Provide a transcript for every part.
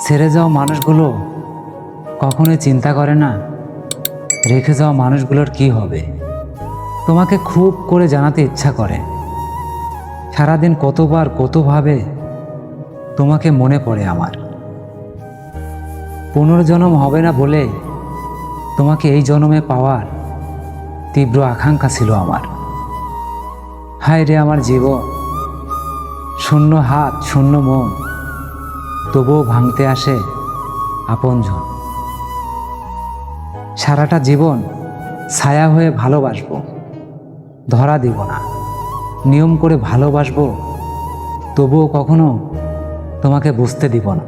ছেড়ে যাওয়া মানুষগুলো কখনোই চিন্তা করে না রেখে যাওয়া মানুষগুলোর কি হবে। তোমাকে খুব করে জানাতে ইচ্ছা করে, সারাদিন কতবার কতভাবে তোমাকে মনে পড়ে আমার। পুনর্জন্ম হবে না বলে তোমাকে এই জন্মে পাওয়ার তীব্র আকাঙ্ক্ষা ছিল আমার। হায় রে আমার জীবন, শূন্য হাত শূন্য মন, তবুও ভাঙতে আসে আপনজন। সারাটা জীবন ছায়া হয়ে ভালোবাসবো, ধরা দিব না, নিয়ম করে ভালোবাসবো, তবুও কখনো তোমাকে বুঝতে দিব না।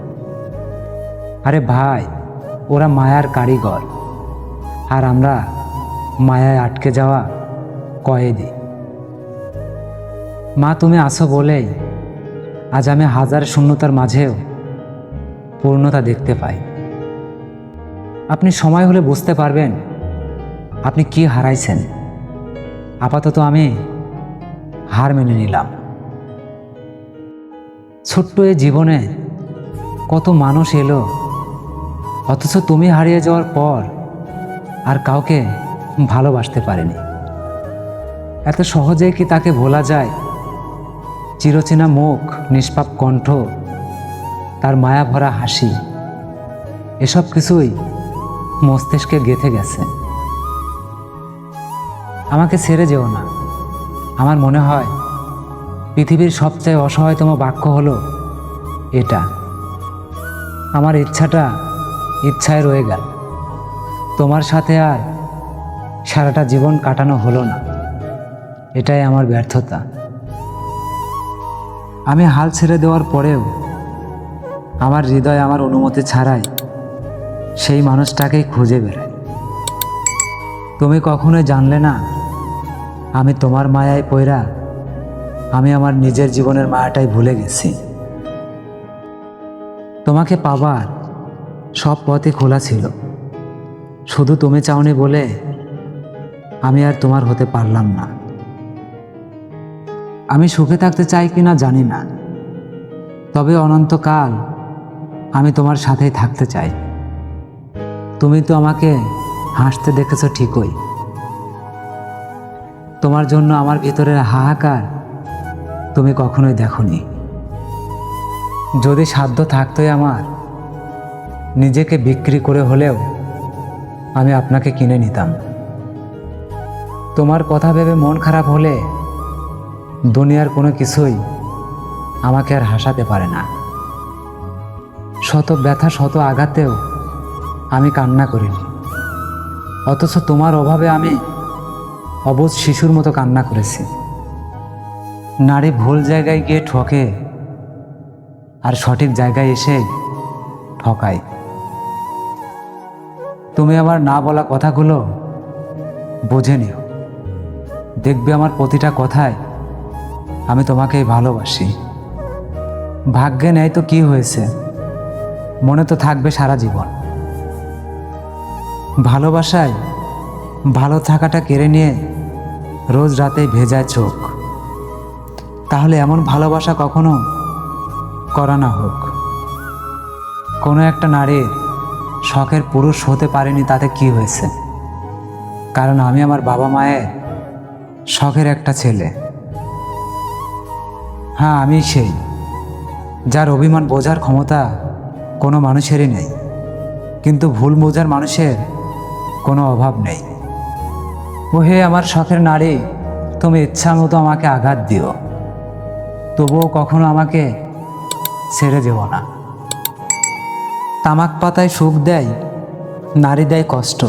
আরে ভাই, ওরা মায়ার কারিগর, আর আমরা মায়ায় আটকে যাওয়া কয়েদি। মা, তুমি আছো বলেই আজ আমি হাজার শূন্যতার মাঝেও পূর্ণতা দেখতে পাই। আপনি সময় হলে বুঝতে পারবেন আপনি কি হারাইছেন। আপাতত আমি হার মেনে নিলাম। ছোট্ট এই জীবনে কত মানুষ এলো, অথচ তুমি হারিয়ে যাওয়ার পর আর কাউকে ভালোবাসতে পারেনি। এত সহজে কি তাকে ভোলা যায়? চিরচেনা মুখ, নিষ্পাপ কণ্ঠ, তার মায়া ভরা হাসি, এসব কিছুই মস্তিষ্কে গেঁথে গেছে। আমাকে ছেড়ে যেও না। আমার মনে হয় পৃথিবীর সবচেয়ে অসহায়তম বাক্য হলো এটা। আমার ইচ্ছাটা ইচ্ছায় রয়ে গেল, তোমার সাথে আর সারাটা জীবন কাটানো হলো না। এটাই আমার ব্যর্থতা। আমি হাল ছেড়ে দেওয়ার পরেও আমার হৃদয় আমার অনুমতি ছাড়াই সেই মানুষটাকেই খুঁজে বেড়ায়। তুমি কখনোই জানলে না আমি তোমার মায়ায় পইরা আমি আমার নিজের জীবনের মায়াটাই ভুলে গেছি। তোমাকে পাবার সব পথই খোলা ছিল, শুধু তুমি চাওনি বলে আমি আর তোমার হতে পারলাম না। আমি সুখে থাকতে চাই কিনা জানি না, তবে অনন্তকাল আমি তোমার সাথেই থাকতে চাই। তুমি তো আমাকে হাসতে দেখেছো ঠিকই, তোমার জন্য আমার ভিতরের হাহাকার তুমি কখনোই দেখোনি। যদি সাধ্য থাকতোই আমার, নিজেকে বিক্রি করে হলেও আমি আপনাকে কিনে নিতাম। তোমার কথা ভেবে মন খারাপ হলে দুনিয়ার কোনো কিছুই আমাকে আর হাসাতে পারে না। শত ব্যথা শত আঘাতেও আমি কান্না করিনি, অথচ তোমার অভাবে আমি অবুঝ শিশুর মতো কান্না করেছি। নারী ভুল জায়গায় গিয়ে ঠকে আর সঠিক জায়গায় এসে ঠকায়। তুমি আমার না বলা কথাগুলো বুঝে নিও, দেখবে আমার প্রতিটা কথায় আমি তোমাকেই ভালোবাসি। ভাগ্যে নেই তো কি হয়েছে, মনে তো থাকবে সারা জীবন। ভালোবাসায় ভালো থাকাটা কেড়ে নিয়ে রোজ রাতে ভেজায় চোখ। তাহলে এমন ভালোবাসা কখনো করা না হোক। কোনো একটা নারীর শখের পুরুষ হতে পারেনি, তাতে কি হয়েছে? কারণ আমি আমার বাবা মায়ের শখের একটা ছেলে। হ্যাঁ, আমি সেই যার অভিমান বোঝার ক্ষমতা কোনো মানুষেরই নেই, কিন্তু ভুল বোঝার মানুষের কোনো অভাব নেই। ও হে আমার শখের নারী, তুমি ইচ্ছা মতো আমাকে আঘাত দিও, তবুও কখনো আমাকে ছেড়ে যেও না। তামাক পাতায় সুখ দেয়, নারী দেয় কষ্ট।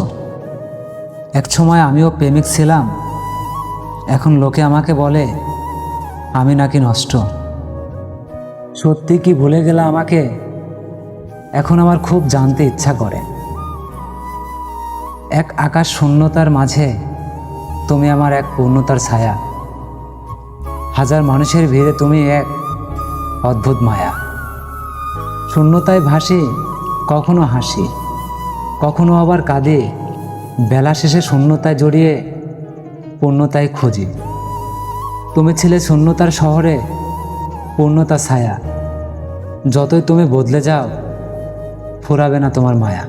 এক সময় আমিও প্রেমিক ছিলাম, এখন লোকে আমাকে বলে আমি নাকি নষ্ট। সত্যি কি ভুলে গেলে আমাকে? এখন আমার খুব জানতে ইচ্ছা করে। এক আকাশ শূন্যতার মাঝে তুমি আমার এক পূর্ণতার ছায়া। হাজার মানুষের ভিড়ে তুমি এক অদ্ভুত মায়া। শূন্যতায় ভাসি, কখনো হাসি, কখনো আবার কাঁদে। বেলা শেষে শূন্যতায় জড়িয়ে পূর্ণতায় খুঁজি। তুমি ছিলে শূন্যতার শহরে পূর্ণতা ছায়া। যতই তুমি বদলে যাও ফুরাবে না তোমার মায়া।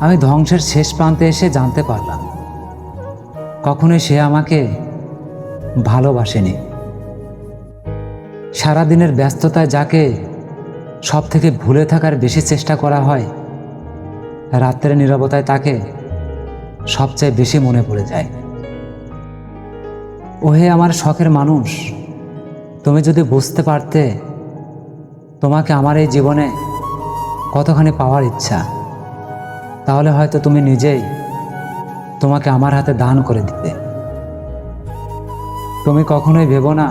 আমি ধ্বংসের শেষ প্রান্তে এসে জানতে পারলাম কখনোই সে আমাকে ভালোবাসেনি। সারাদিনের ব্যস্ততায় যাকে সব থেকে ভুলে থাকার বেশি চেষ্টা করা হয়, রাত্রের নীরবতায় তাকে সবচেয়ে বেশি মনে পড়ে যায়। ওহে আমার শখের মানুষ, তুমি যদি বুঝতে পারতে তোমাকে আমার এই জীবনে কতখানি পাওয়ার ইচ্ছা, তাহলে হয়তো তুমি নিজেই তোমাকে আমার হাতে দান করে দিতে। তুমি কখনোই ভেবো না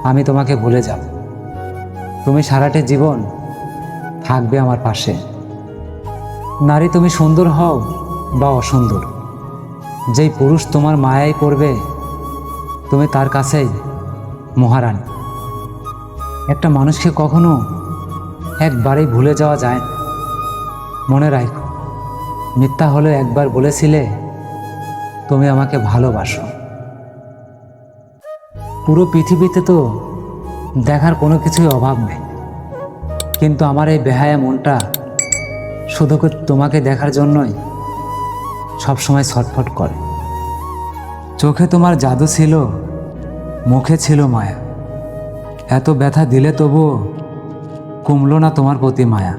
আমি তোমাকে ভুলে যাব। তুমি সারাটি জীবন থাকবে আমার পাশে। নারী, তুমি সুন্দর হও বা অসুন্দর, যেই পুরুষ তোমার মায়ায় পড়বে তুমি তার কাছেই মহারানী। একটা মানুষকে কখনো একবারেই ভুলে যাওয়া যায় না। মনে রাখো, মিথ্যা হলে একবার বলেছিলে তুমি আমাকে ভালোবাসো। পুরো পৃথিবীতে তো দেখার কোনো কিছুই অভাব নেই, কিন্তু আমার এই বেহায়া মনটা শুধু তোমাকে দেখার জন্যই সবসময় ছটফট করে। চোখে তোমার জাদু ছিল, মুখে ছিল মায়া। এত ব্যথা দিলে তবুও কমলো না তোমার প্রতি মায়া।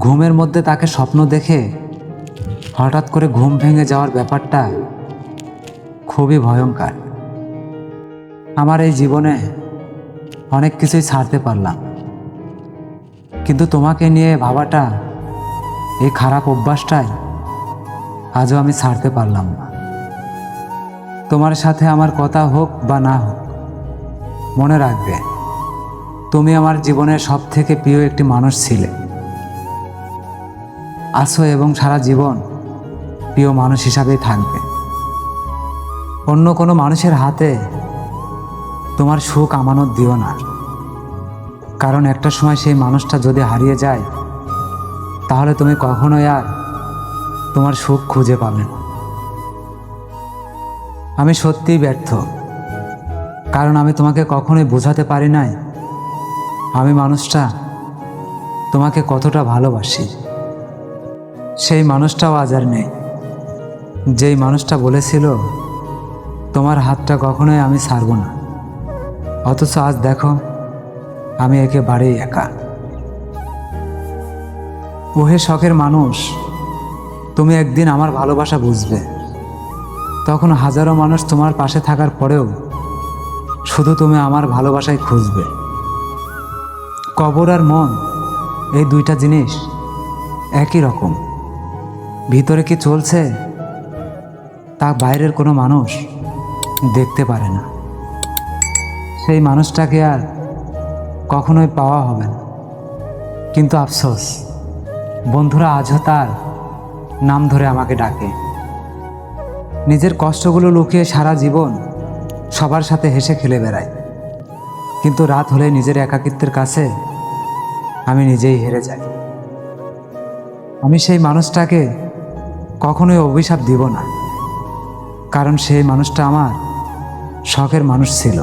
ঘুমের মধ্যে তাকে স্বপ্ন দেখে হঠাৎ করে ঘুম ভেঙে যাওয়ার ব্যাপারটা খুবই ভয়ঙ্কর। আমার এই জীবনে অনেক কিছুই ছাড়তে পারলাম, কিন্তু তোমাকে নিয়ে ভাবাটা, এই খারাপ অভ্যাসটাই আজও আমি ছাড়তে পারলাম না। তোমার সাথে আমার কথা হোক বা না হোক, মনে রাখবে তুমি আমার জীবনের সব থেকে প্রিয় একটি মানুষ ছিলে, আছো এবং সারা জীবন প্রিয় মানুষ হিসাবেই থাকবে। অন্য কোনো মানুষের হাতে তোমার সুখ আমানত দিও না, কারণ একটা সময় সেই মানুষটা যদি হারিয়ে যায় তাহলে তুমি কখনোই আর তোমার সুখ খুঁজে পাবে না। আমি সত্যিই ব্যর্থ, কারণ আমি তোমাকে কখনোই বোঝাতে পারি নাই আমি মানুষটা তোমাকে কতটা ভালোবাসি। সেই মানুষটাও আজ আর নেই, যেই মানুষটা বলেছিল তোমার হাতটা কখনোই আমি ছাড়ব না। অথচ আজ দেখো আমি একেবারেই একা। ওহে শখের মানুষ, তুমি একদিন আমার ভালোবাসা বুঝবে। তখন হাজারো মানুষ তোমার পাশে থাকার পরেও শুধু তুমি আমার ভালোবাসায় খুঁজবে। কবর আর মন, এই দুইটা জিনিস একই রকম। ভিতরে কি চলছে তা বাইরের কোনো মানুষ দেখতে পারে না। সেই মানুষটাকে আর কখনোই পাওয়া হবে না। কিন্তু আফসোস, বন্ধুরা আজও তার নাম ধরে আমাকে ডাকে। নিজের কষ্টগুলো লুকিয়ে সারা জীবন সবার সাথে হেসে খেলে বেড়ায়, কিন্তু রাত হলে নিজের একাকিত্বের কাছে আমি নিজেই হেরে যাই। আমি সেই মানুষটাকে কখনোই অভিশাপ দিব না, কারণ সেই মানুষটা আমার শখের মানুষ ছিল।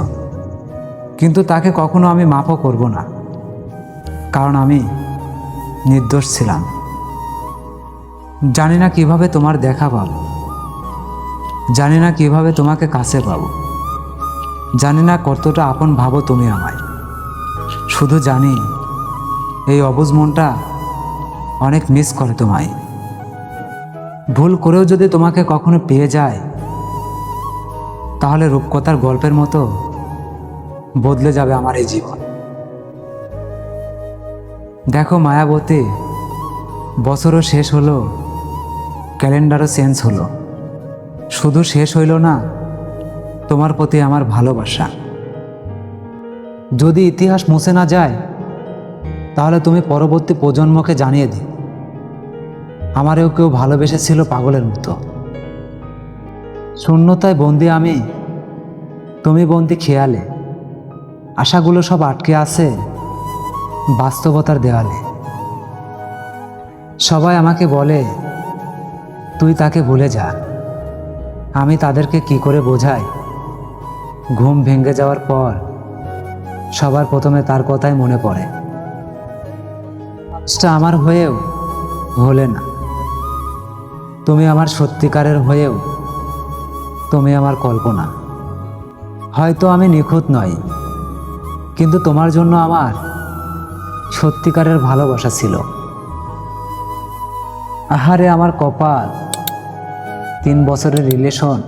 কিন্তু তাকে কখনো আমি মাফও করব না, কারণ আমি নির্দোষ ছিলাম। জানি না কিভাবে তোমার দেখা পাবো, জানি না কিভাবে তোমাকে কাছে পাবো, জানি না কতটা আপন ভাবো তুমি আমায়। শুধু জানি এই অবুঝ মনটা অনেক মিস করে তোমায়। ভুল করেও যদি তোমাকে কখনো পেয়ে যায়, তাহলে রূপকথার গল্পের মতো বদলে যাবে আমার এই জীবন। দেখো মায়াবতী, বছরও শেষ হলো, ক্যালেন্ডারও চেঞ্জ হলো, শুধু শেষ হইল না তোমার প্রতি আমার ভালোবাসা। যদি ইতিহাস মুছে না যায়, তাহলে তুমি পরবর্তী প্রজন্মকে জানিয়ে দিও আমারও কেউ ভালোবেসেছিল পাগলের মতো। শূন্যতায় বন্দি আমি, তুমি বন্দি খেয়ালে। আশাগুলো সব আটকে আছে বাস্তবতার দেওয়ালে। সবাই আমাকে বলে তুই তাকে ভুলে যা। আমি তাদেরকে কি করে বোঝাই, ঘুম ভেঙে যাওয়ার পর সবার প্রথমে তার কথাই মনে পড়ে। সেটা আমার হয়েও হলে না, তুমি আমার সত্যিকারের হয়েও তুমি আমার কল্পনা। হয়তো আমি নিখুঁত নই, কিন্তু তোমার জন্য আমার সত্যিকারের ভালোবাসা ছিল। আহারে আমার কপাল, 3 বছরের রিলেশন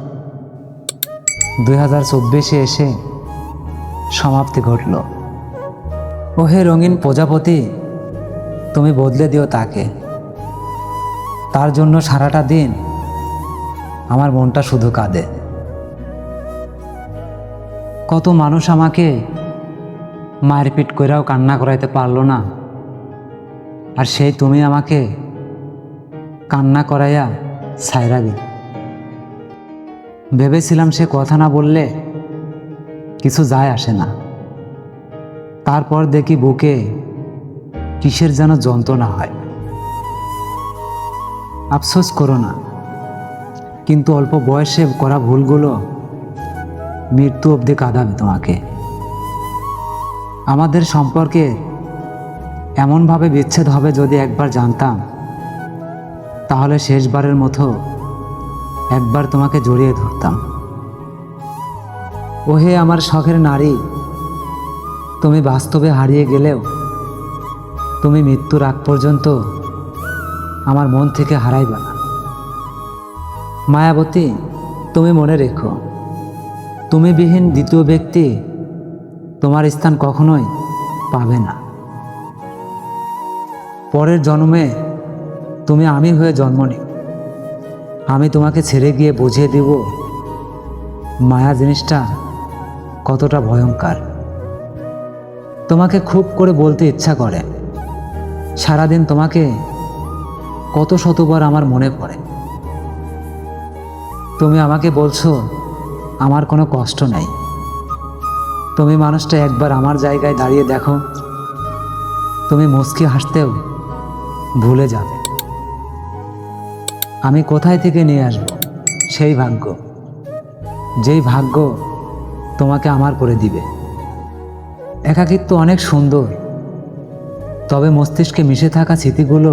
2024-এ এসে সমাপ্তি ঘটল। ওহে রঙিন প্রজাপতি, তুমি বদলে দিও তাকে। তার জন্য সারাটা দিন আমার মনটা শুধু কাঁদে। কত মানুষ আমাকে মারপিট কইরাও কান্না করাইতে পারলো না, আর সেই তুমি আমাকে কান্না করাইয়া ছাইরা দিল। ভেবেছিলাম সে কথা না বললে কিছু যায় আসে না, তারপর দেখি বুকে কিসের যেন যন্ত্রণা হয়। আফসোস করো না, কিন্তু অল্প বয়সে করা ভুলগুলো মৃত্যু অবধি কাঁদাবে তোমাকে। আমাদের সম্পর্কে এমনভাবে বিচ্ছেদ হবে, যদি একবার জানতাম তাহলে শেষবারের মতো একবার তোমাকে জড়িয়ে ধরতাম। ওহে আমার শখের নারী, তুমি বাস্তবে হারিয়ে গেলেও তুমি মৃত্যুর আগ পর্যন্ত আমার মন থেকে হারাইবা না। মায়াবতী, তুমি মনে রেখো, তুমি বিহীন দ্বিতীয় ব্যক্তি তোমার স্থান কখনোই পাবে না। পরের জন্মে তুমি আমি হয়ে জন্ম নিও। আমি তোমাকে ছেড়ে গিয়ে বুঝিয়ে দিব মায়া জিনিসটা কতটা ভয়ঙ্কর। তোমাকে খুব করে বলতে ইচ্ছা করে, সারাদিন তোমাকে কত শতবার আমার মনে পড়ে। তুমি আমাকে বলছো আমার কোনো কষ্ট নাই। তুমি মানুষটা একবার আমার জায়গায় দাঁড়িয়ে দেখো, তুমি মুচকি হাসতেও ভুলে যাবে। আমি কোথায় থেকে নিয়ে আসব সেই ভাগ্য, যেই ভাগ্য তোমাকে আমার করে দিবে। একাকিত্ব অনেক সুন্দর, তবে মস্তিষ্কে মিশে থাকা স্মৃতিগুলো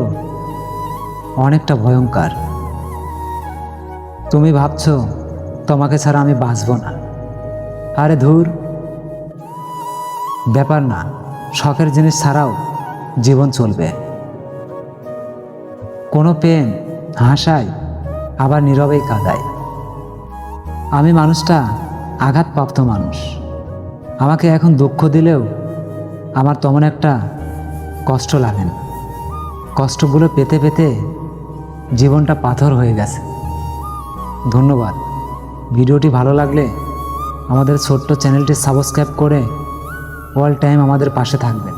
অনেকটা ভয়ঙ্কর। তুমি ভাবছো তোমাকে ছাড়া আমি বাঁচব না। আরে ধুর, ব্যাপার না, শখের জিনিস ছাড়াও জীবন চলবে। কোনো প্রেম হাসায়, আবার নীরবেই কাঁদায়। আমি মানুষটা আঘাতপ্রাপ্ত মানুষ। আমাকে এখন দুঃখ দিলেও আমার তেমন একটা কষ্ট লাগে না। কষ্টগুলো পেতে পেতে জীবনটা পাথর হয়ে গেছে। ধন্যবাদ। ভিডিওটি ভালো লাগলে আমাদের ছোট্ট চ্যানেলটি সাবস্ক্রাইব করে অল টাইম আমাদের পাশে থাকবেন।